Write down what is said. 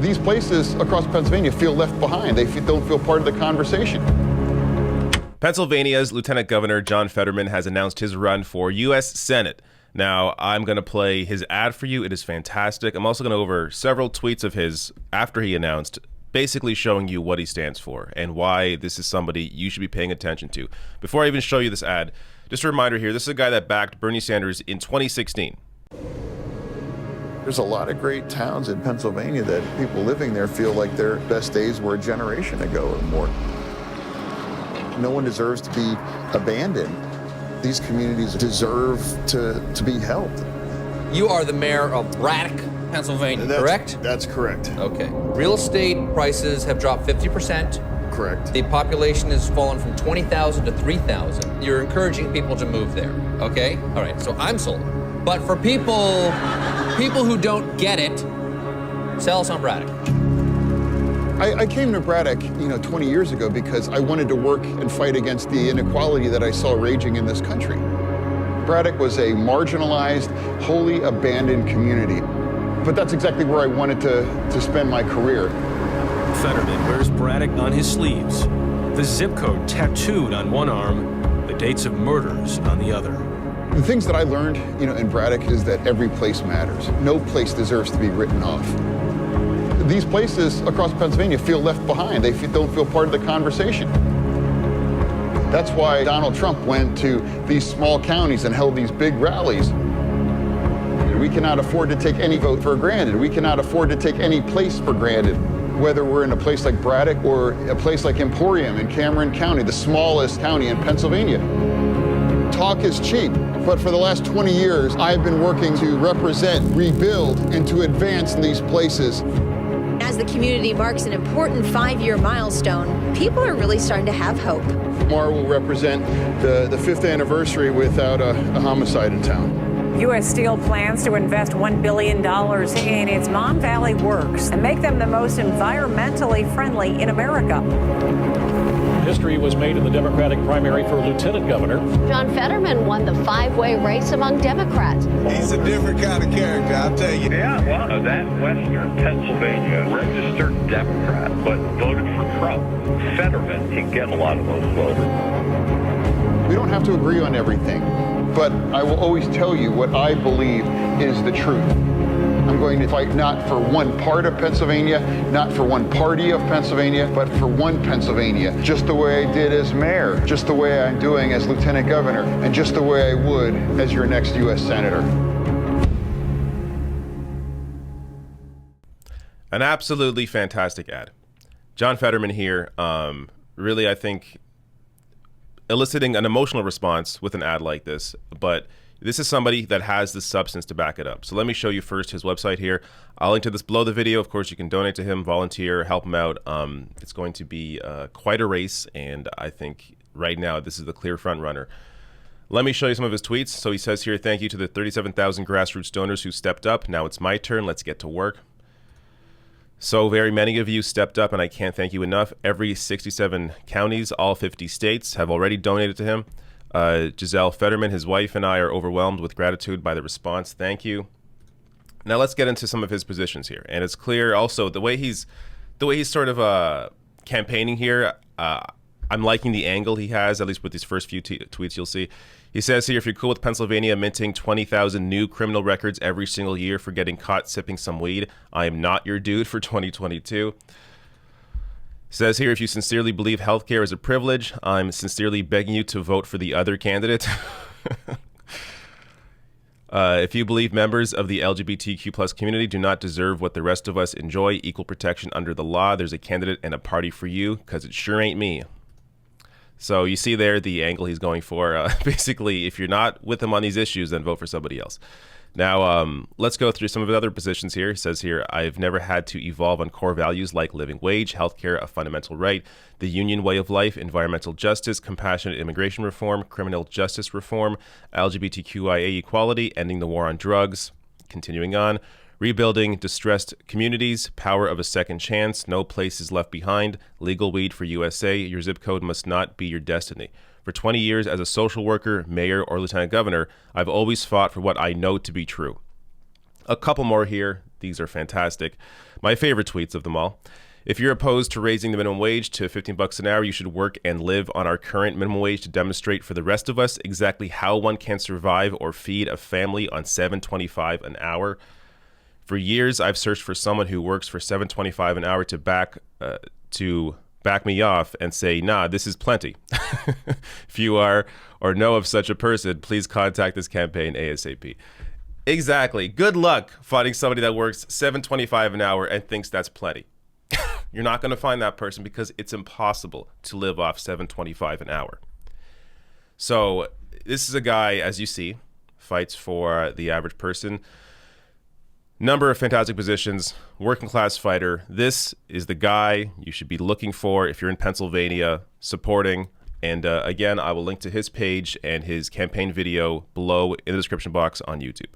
These places across Pennsylvania feel left behind. They don't feel part of the conversation. Pennsylvania's Lieutenant Governor John Fetterman has announced his run for U.S. Senate. Now, I'm going to play his ad for you. It is fantastic. I'm also going to go over several tweets of his after he announced, basically showing you what he stands for and why this is somebody you should be paying attention to. Before I even show you this ad, just a reminder here, this is a guy that backed Bernie Sanders in 2016. There's a lot of great towns in Pennsylvania that people living there feel like their best days were a generation ago or more. No one deserves to be abandoned. These communities deserve to be helped. You are the mayor of Braddock, Pennsylvania, correct? That's correct. Okay. Real estate prices have dropped 50%. Correct. The population has fallen from 20,000 to 3,000. You're encouraging people to move there, okay? All right, so I'm sold. But for people who don't get it, sell us on Braddock. I came to Braddock, 20 years ago because I wanted to work and fight against the inequality that I saw raging in this country. Braddock was a marginalized, wholly abandoned community. But that's exactly where I wanted to spend my career. Fetterman wears Braddock on his sleeves, the zip code tattooed on one arm, the dates of murders on the other. The things that I learned, in Braddock is that every place matters. No place deserves to be written off. These places across Pennsylvania feel left behind. They don't feel part of the conversation. That's why Donald Trump went to these small counties and held these big rallies. We cannot afford to take any vote for granted. We cannot afford to take any place for granted. Whether we're in a place like Braddock or a place like Emporium in Cameron County, the smallest county in Pennsylvania. Talk is cheap, but for the last 20 years, I've been working to represent, rebuild, and to advance these places. As the community marks an important 5-year milestone, people are really starting to have hope. Tomorrow will represent the 5th anniversary without a homicide in town. U.S. Steel plans to invest $1 billion in its Mon Valley works and make them the most environmentally friendly in America. History was made in the Democratic primary for lieutenant governor. John Fetterman won the 5-way race among Democrats. He's a different kind of character, I'll tell you. Yeah, well, that Western Pennsylvania registered Democrat, but voted for Trump. Fetterman can get a lot of those votes. We don't have to agree on everything, but I will always tell you what I believe is the truth. I'm going to fight not for one part of Pennsylvania, not for one party of Pennsylvania, but for one Pennsylvania, just the way I did as mayor, just the way I'm doing as lieutenant governor, and just the way I would as your next U.S. senator. An absolutely fantastic ad. John Fetterman here, really, I think, eliciting an emotional response with an ad like this, but this is somebody that has the substance to back it up. So let me show you first his website here. I'll link to this below the video. Of course, you can donate to him, volunteer, help him out. It's going to be quite a race, and I think right now this is the clear front runner. Let me show you some of his tweets. So he says here, thank you to the 37,000 grassroots donors who stepped up. Now it's my turn. Let's get to work. So very many of you stepped up, and I can't thank you enough. Every 67 counties, all 50 states have already donated to him. Giselle Fetterman, his wife, and I are overwhelmed with gratitude by the response. Thank you. Now let's get into some of his positions here. And it's clear also the way he's sort of campaigning here. I'm liking the angle he has, at least with these first few tweets you'll see. He says here, if you're cool with Pennsylvania minting 20,000 new criminal records every single year for getting caught sipping some weed, I am not your dude for 2022. Says here, if you sincerely believe healthcare is a privilege, I'm sincerely begging you to vote for the other candidate. If you believe members of the LGBTQ plus community do not deserve what the rest of us enjoy, equal protection under the law, there's a candidate and a party for you, because it sure ain't me. So you see there the angle he's going for. Basically, if you're not with him on these issues, then vote for somebody else. Now, let's go through some of the other positions here. It says here, I've never had to evolve on core values like living wage, healthcare, a fundamental right, the union way of life, environmental justice, compassionate immigration reform, criminal justice reform, LGBTQIA equality, ending the war on drugs, continuing on, rebuilding distressed communities, power of a second chance, no place is left behind, legal weed for USA, your zip code must not be your destiny. For 20 years as a social worker, mayor, or lieutenant governor, I've always fought for what I know to be true. A couple more here. These are fantastic. My favorite tweets of them all. If you're opposed to raising the minimum wage to $15 an hour, you should work and live on our current minimum wage to demonstrate for the rest of us exactly how one can survive or feed a family on $7.25 an hour. For years, I've searched for someone who works for $7.25 an hour to back me off and say, nah, this is plenty. If you are or know of such a person, please contact this campaign ASAP. Exactly. Good luck finding somebody that works $7.25 an hour and thinks that's plenty. You're not going to find that person because it's impossible to live off $7.25 an hour. So this is a guy, as you see, fights for the average person. Number of fantastic positions, working class fighter. This is the guy you should be looking for if you're in Pennsylvania, supporting. And again, I will link to his page and his campaign video below in the description box on YouTube.